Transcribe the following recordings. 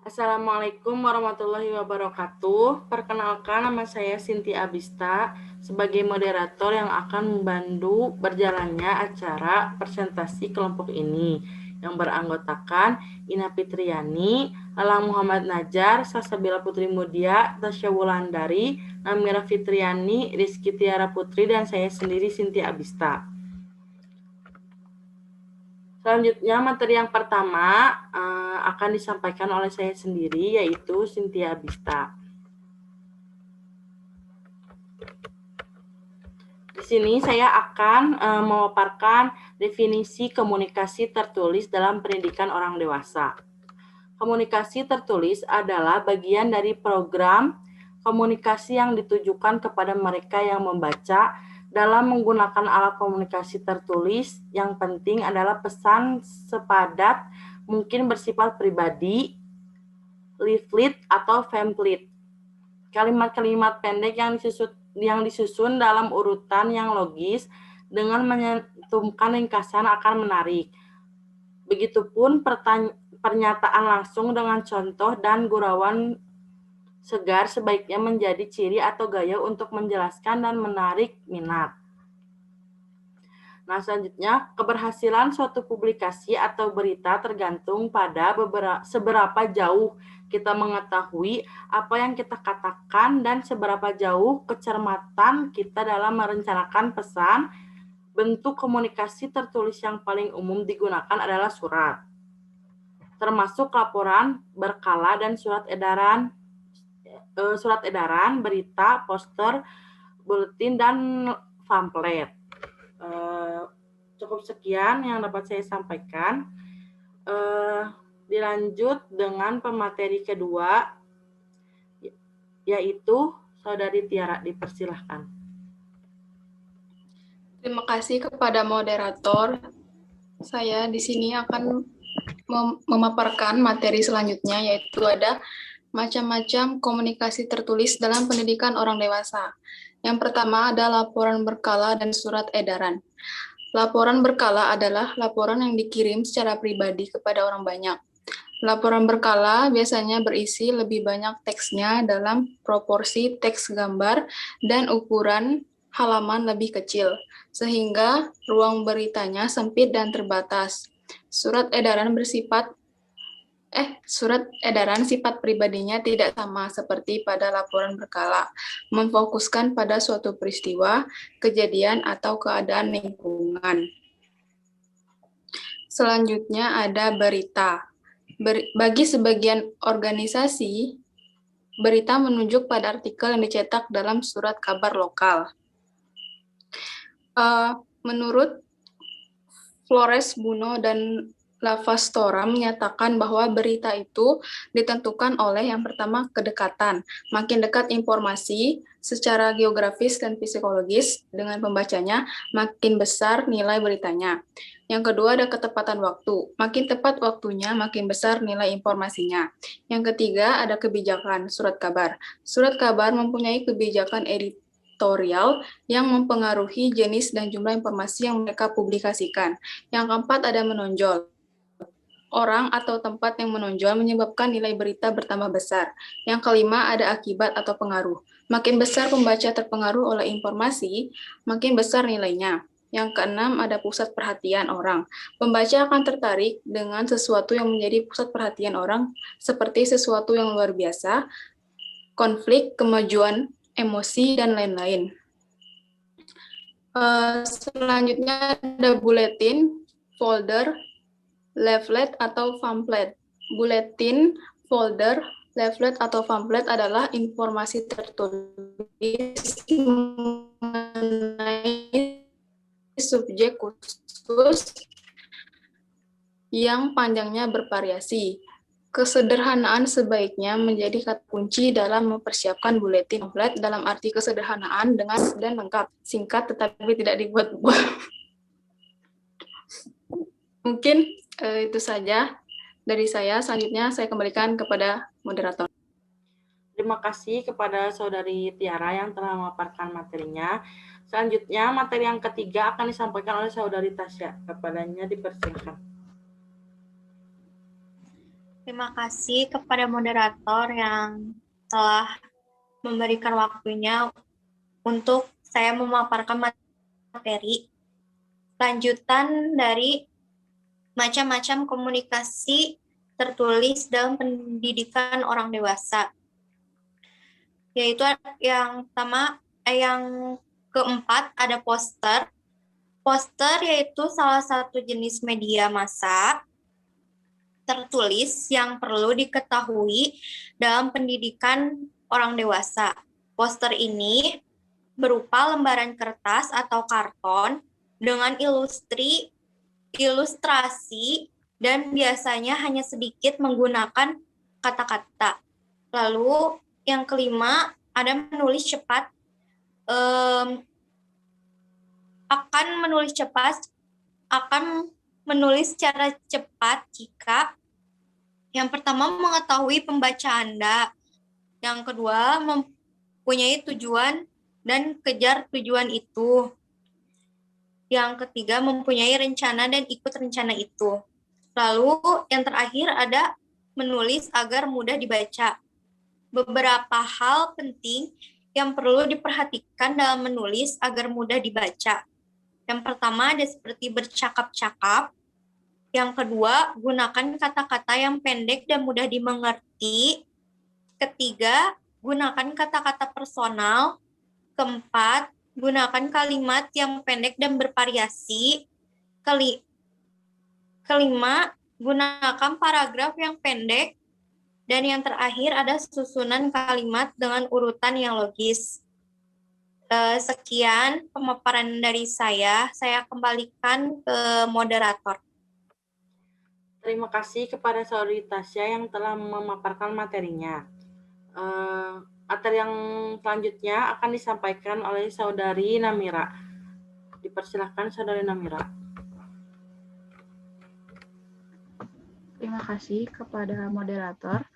Assalamualaikum warahmatullahi wabarakatuh. Perkenalkan, nama saya Cynthia Abista sebagai moderator yang akan membantu berjalannya acara presentasi kelompok ini yang beranggotakan Ina Fitriani, Alang Muhammad Najar, Salsabila Putri Mudia, Tasya Wulandari, Namira Fitriani, Rizky Tiara Putri, dan saya sendiri Cynthia Abista. Selanjutnya, materi yang pertama akan disampaikan oleh saya sendiri, yaitu Cynthia Abista. Di sini saya akan memaparkan definisi komunikasi tertulis dalam pendidikan orang dewasa. Komunikasi tertulis adalah bagian dari program komunikasi yang ditujukan kepada mereka yang membaca. Dalam menggunakan alat komunikasi tertulis, yang penting adalah pesan sepadat mungkin bersifat pribadi, leaflet, atau pamphlet. Kalimat-kalimat pendek yang disusun dalam urutan yang logis dengan menyantumkan ringkasan akan menarik. Begitupun pernyataan langsung dengan contoh dan gurauan segar sebaiknya menjadi ciri atau gaya untuk menjelaskan dan menarik minat. Nah, selanjutnya, keberhasilan suatu publikasi atau berita tergantung pada seberapa jauh kita mengetahui apa yang kita katakan dan seberapa jauh kecermatan kita dalam merencanakan pesan. Bentuk komunikasi tertulis yang paling umum digunakan adalah surat, termasuk laporan berkala dan surat edaran, berita, poster, buletin, dan pamflet. Cukup sekian yang dapat saya sampaikan. Dilanjut dengan pemateri kedua, yaitu Saudari Tiara, dipersilahkan. Terima kasih kepada moderator. Saya di sini akan memaparkan materi selanjutnya, yaitu ada macam-macam komunikasi tertulis dalam pendidikan orang dewasa. Yang pertama ada laporan berkala dan surat edaran. Laporan berkala adalah laporan yang dikirim secara pribadi kepada orang banyak. Laporan berkala biasanya berisi lebih banyak teksnya dalam proporsi teks gambar dan ukuran halaman lebih kecil, sehingga ruang beritanya sempit dan terbatas. Surat edaran sifat pribadinya tidak sama seperti pada laporan berkala, memfokuskan pada suatu peristiwa, kejadian, atau keadaan lingkungan. Selanjutnya ada berita. Bagi sebagian organisasi, berita menunjuk pada artikel yang dicetak dalam surat kabar lokal. Menurut Flores Buno dan Lavastora menyatakan bahwa berita itu ditentukan oleh yang pertama kedekatan. Makin dekat informasi secara geografis dan psikologis dengan pembacanya, makin besar nilai beritanya. Yang kedua ada ketepatan waktu. Makin tepat waktunya, makin besar nilai informasinya. Yang ketiga ada kebijakan surat kabar. Surat kabar mempunyai kebijakan editorial yang mempengaruhi jenis dan jumlah informasi yang mereka publikasikan. Yang keempat ada menonjol. Orang atau tempat yang menonjol menyebabkan nilai berita bertambah besar. Yang kelima ada akibat atau pengaruh. Makin besar pembaca terpengaruh oleh informasi, makin besar nilainya. Yang keenam ada pusat perhatian orang. Pembaca akan tertarik dengan sesuatu yang menjadi pusat perhatian orang, seperti sesuatu yang luar biasa, konflik, kemajuan, emosi, dan lain-lain. Selanjutnya ada buletin. folder, leaflet, atau pamflet. Buletin, folder, leaflet, atau pamflet adalah informasi tertulis mengenai subjek khusus yang panjangnya bervariasi. Kesederhanaan sebaiknya menjadi kata kunci dalam mempersiapkan buletin pamflet dalam arti kesederhanaan dengan dan lengkap, singkat tetapi tidak dibuat-buat. Mungkin itu saja dari saya. Selanjutnya saya kembalikan kepada moderator. Terima kasih kepada Saudari Tiara yang telah memaparkan materinya. Selanjutnya, materi yang ketiga akan disampaikan oleh Saudari Tasya. Kepadanya dipersilakan. Terima kasih kepada moderator yang telah memberikan waktunya untuk saya memaparkan materi. Lanjutan dari macam-macam komunikasi tertulis dalam pendidikan orang dewasa. Yaitu yang pertama, yang keempat ada poster. Poster yaitu salah satu jenis media massa tertulis yang perlu diketahui dalam pendidikan orang dewasa. Poster ini berupa lembaran kertas atau karton dengan ilustrasi dan biasanya hanya sedikit menggunakan kata-kata. Lalu yang kelima ada menulis cepat. Akan menulis secara cepat jika yang pertama mengetahui pembaca Anda, yang kedua mempunyai tujuan dan kejar tujuan itu, yang ketiga mempunyai rencana dan ikut rencana itu. Lalu yang terakhir ada menulis agar mudah dibaca. Beberapa hal penting yang perlu diperhatikan dalam menulis agar mudah dibaca. Yang pertama ada seperti bercakap-cakap. Yang kedua, gunakan kata-kata yang pendek dan mudah dimengerti. Ketiga, gunakan kata-kata personal. Keempat, gunakan kalimat yang pendek dan bervariasi. Kelima, gunakan paragraf yang pendek. Dan yang terakhir ada susunan kalimat dengan urutan yang logis. Sekian pemaparan dari saya kembalikan ke moderator. Terima kasih kepada Saudari Tasya yang telah memaparkan materinya. Materi yang selanjutnya akan disampaikan oleh Saudari Namira. Dipersilakan Saudari Namira. Terima kasih kepada moderator.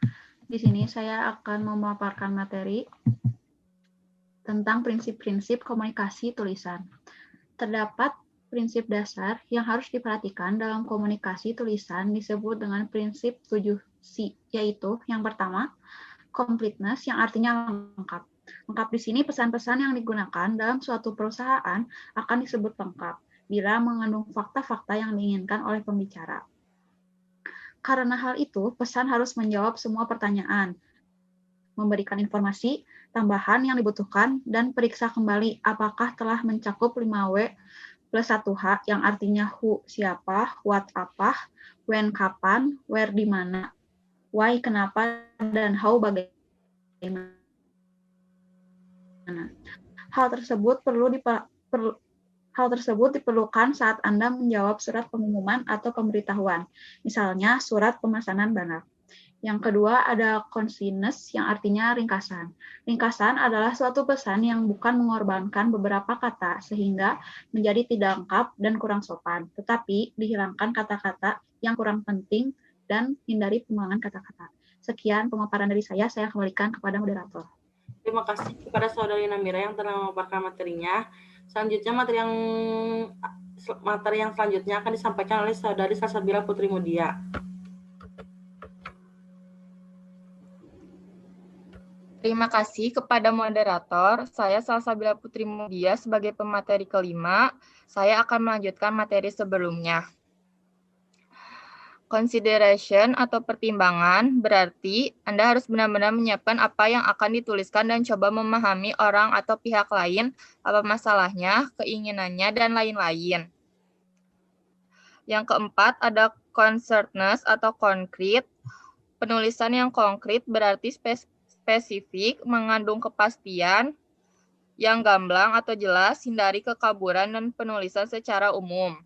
Di sini saya akan memaparkan materi tentang prinsip-prinsip komunikasi tulisan. Terdapat prinsip dasar yang harus diperhatikan dalam komunikasi tulisan disebut dengan prinsip 7C, yaitu yang pertama, completeness yang artinya lengkap. Lengkap di sini pesan-pesan yang digunakan dalam suatu perusahaan akan disebut lengkap bila mengandung fakta-fakta yang diinginkan oleh pembicara. Karena hal itu, pesan harus menjawab semua pertanyaan, memberikan informasi tambahan yang dibutuhkan, dan periksa kembali apakah telah mencakup 5W plus 1H yang artinya who, siapa, what, apa, when, kapan, where, di mana, why, kenapa, dan how, bagaimana. Hal tersebut diperlukan saat Anda menjawab surat pengumuman atau pemberitahuan, misalnya surat pemesanan barang. Yang kedua ada conciseness yang artinya ringkasan. Ringkasan adalah suatu pesan yang bukan mengorbankan beberapa kata sehingga menjadi tidak lengkap dan kurang sopan, tetapi dihilangkan kata-kata yang kurang penting dan hindari pengulangan kata-kata. Sekian pemaparan dari saya kembalikan kepada moderator. Terima kasih kepada Saudari Namira yang telah memaparkan materinya. Selanjutnya materi yang selanjutnya akan disampaikan oleh Saudari Salsabila Putri Mudia. Terima kasih kepada moderator. Saya Salsabila Putri Mudia sebagai pemateri kelima. Saya akan melanjutkan materi sebelumnya. Consideration atau pertimbangan berarti Anda harus benar-benar menyiapkan apa yang akan dituliskan dan coba memahami orang atau pihak lain, apa masalahnya, keinginannya, dan lain-lain. Yang keempat ada concreteness atau konkret. Penulisan yang konkret berarti spesifik, mengandung kepastian, yang gamblang atau jelas, hindari kekaburan dan penulisan secara umum.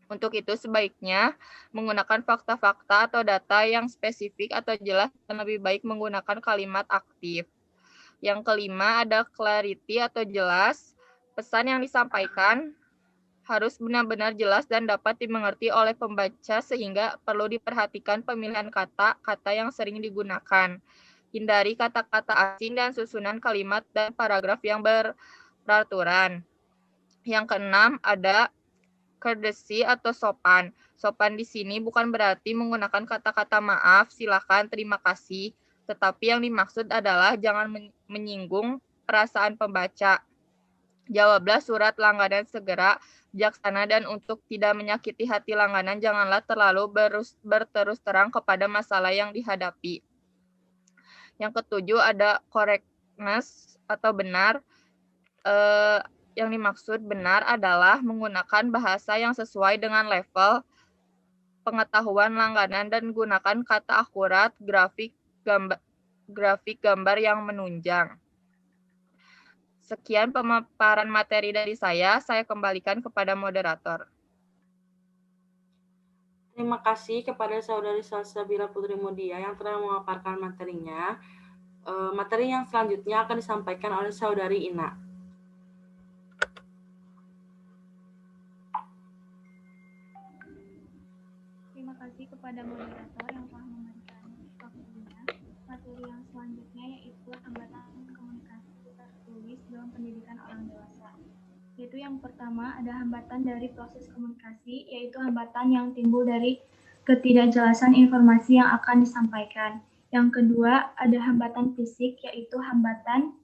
Untuk itu sebaiknya menggunakan fakta-fakta atau data yang spesifik atau jelas dan lebih baik menggunakan kalimat aktif. Yang kelima ada clarity atau jelas. Pesan yang disampaikan harus benar-benar jelas dan dapat dimengerti oleh pembaca sehingga perlu diperhatikan pemilihan kata-kata yang sering digunakan. Hindari kata-kata asing dan susunan kalimat dan paragraf yang beraturan. Yang keenam ada courtesy atau sopan. Sopan di sini bukan berarti menggunakan kata-kata maaf, silakan, terima kasih, tetapi yang dimaksud adalah jangan menyinggung perasaan pembaca. Jawablah surat langganan segera, bijaksana, dan untuk tidak menyakiti hati langganan, janganlah terlalu berterus terang kepada masalah yang dihadapi. Yang ketujuh ada correctness atau benar. Yang dimaksud benar adalah menggunakan bahasa yang sesuai dengan level pengetahuan langganan dan gunakan kata akurat, grafik gambar yang menunjang. Sekian pemaparan materi dari saya kembalikan kepada moderator. Terima kasih kepada Saudari Salsabila Putri Mudia yang telah memaparkan materinya. Materi yang selanjutnya akan disampaikan oleh Saudari Ina. Terima kasih kepada moderator yang telah memberikan waktunya. Materi yang selanjutnya yaitu hambatan komunikasi tertulis dalam pendidikan orang dewasa. Yaitu yang pertama ada hambatan dari proses komunikasi, yaitu hambatan yang timbul dari ketidakjelasan informasi yang akan disampaikan. Yang kedua ada hambatan fisik, yaitu hambatan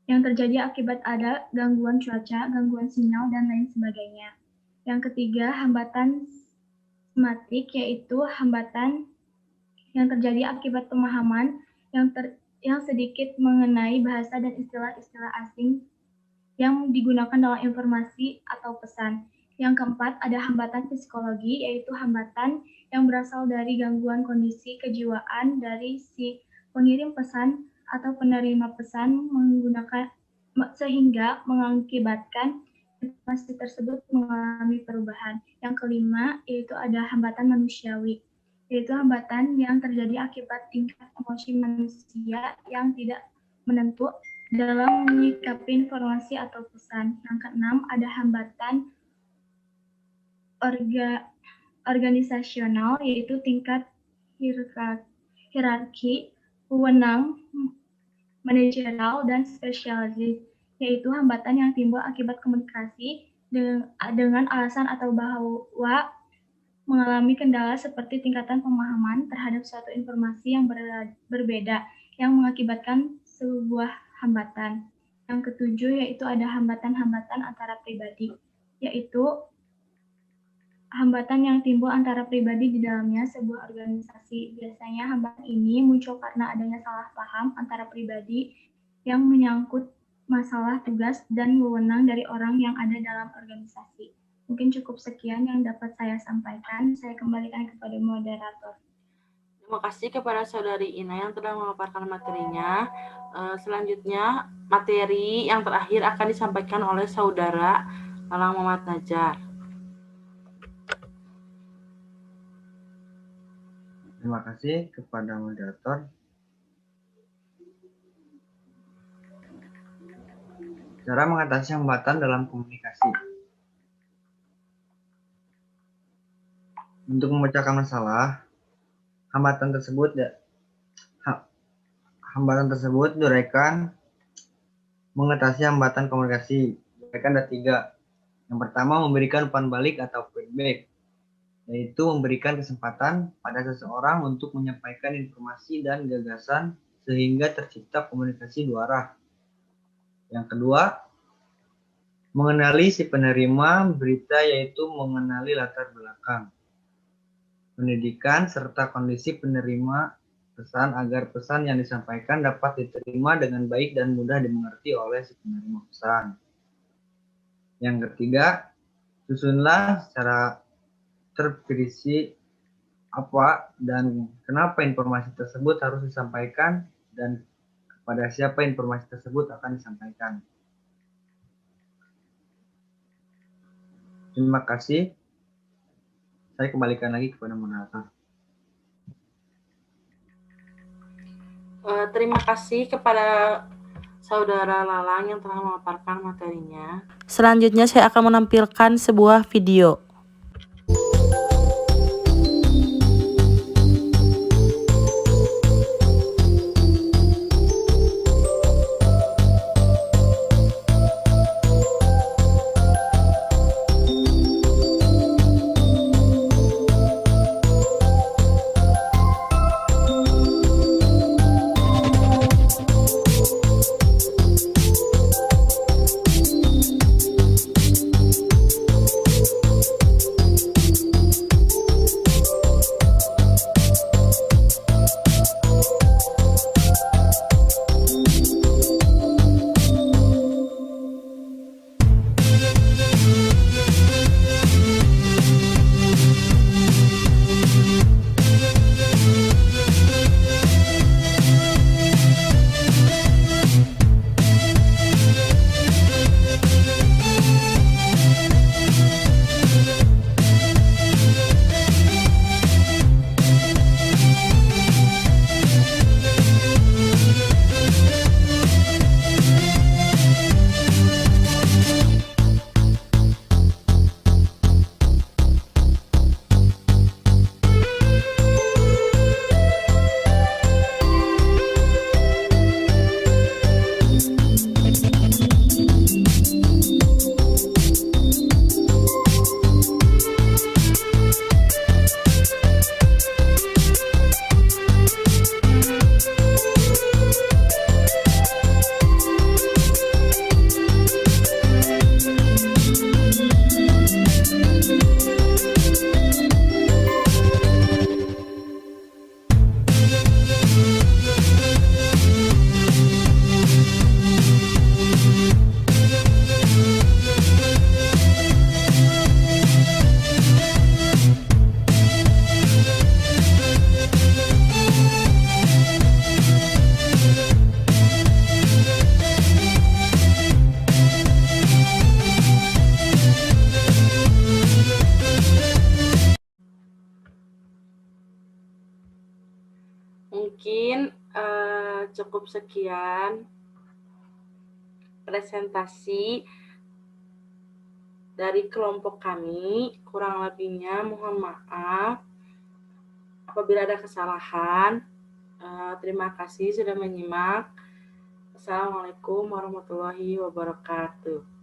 yang terjadi akibat ada gangguan cuaca, gangguan sinyal, dan lain sebagainya. Yang ketiga hambatan somatik, yaitu hambatan yang terjadi akibat pemahaman yang sedikit mengenai bahasa dan istilah-istilah asing yang digunakan dalam informasi atau pesan. Yang keempat, ada hambatan psikologi, yaitu hambatan yang berasal dari gangguan kondisi kejiwaan dari si pengirim pesan atau penerima pesan menggunakan sehingga mengakibatkan informasi tersebut mengalami perubahan. Yang kelima, yaitu ada hambatan manusiawi, yaitu hambatan yang terjadi akibat tingkat emosi manusia yang tidak menentu dalam menyikapi informasi atau pesan. Yang keenam, ada hambatan organisasional, yaitu tingkat hierarki, wewenang, manajerial, dan spesialis, yaitu hambatan yang timbul akibat komunikasi dengan alasan atau bahwa mengalami kendala seperti tingkatan pemahaman terhadap suatu informasi yang berbeda yang mengakibatkan sebuah hambatan. Yang ketujuh yaitu ada hambatan-hambatan antara pribadi, yaitu hambatan yang timbul antara pribadi di dalamnya sebuah organisasi. Biasanya hambatan ini muncul karena adanya salah paham antara pribadi yang menyangkut masalah tugas dan wewenang dari orang yang ada dalam organisasi. Mungkin cukup sekian yang dapat saya sampaikan. Saya kembalikan kepada moderator. Terima kasih kepada Saudari Ina yang telah memaparkan materinya. Selanjutnya, materi yang terakhir akan disampaikan oleh Saudara Lalang Muhammad Najar. Terima kasih kepada moderator. Cara mengatasi hambatan dalam komunikasi. Untuk memecahkan masalah, hambatan tersebut diuraikan mengatasi hambatan komunikasi. Diuraikan ada 3. Yang pertama, memberikan umpan balik atau feedback, yaitu memberikan kesempatan pada seseorang untuk menyampaikan informasi dan gagasan sehingga tercipta komunikasi 2 arah. Yang kedua, mengenali si penerima berita, yaitu mengenali latar belakang, pendidikan, serta kondisi penerima pesan agar pesan yang disampaikan dapat diterima dengan baik dan mudah dimengerti oleh si penerima pesan. Yang ketiga, susunlah secara berisi apa dan kenapa informasi tersebut harus disampaikan dan kepada siapa informasi tersebut akan disampaikan. Terima kasih. Saya kembalikan lagi kepada moderator. Terima kasih kepada Saudara Lalang yang telah memaparkan materinya. Selanjutnya saya akan menampilkan sebuah video. Mungkin cukup sekian presentasi dari kelompok kami. Kurang lebihnya mohon maaf apabila ada kesalahan. Terima kasih sudah menyimak. Assalamualaikum warahmatullahi wabarakatuh.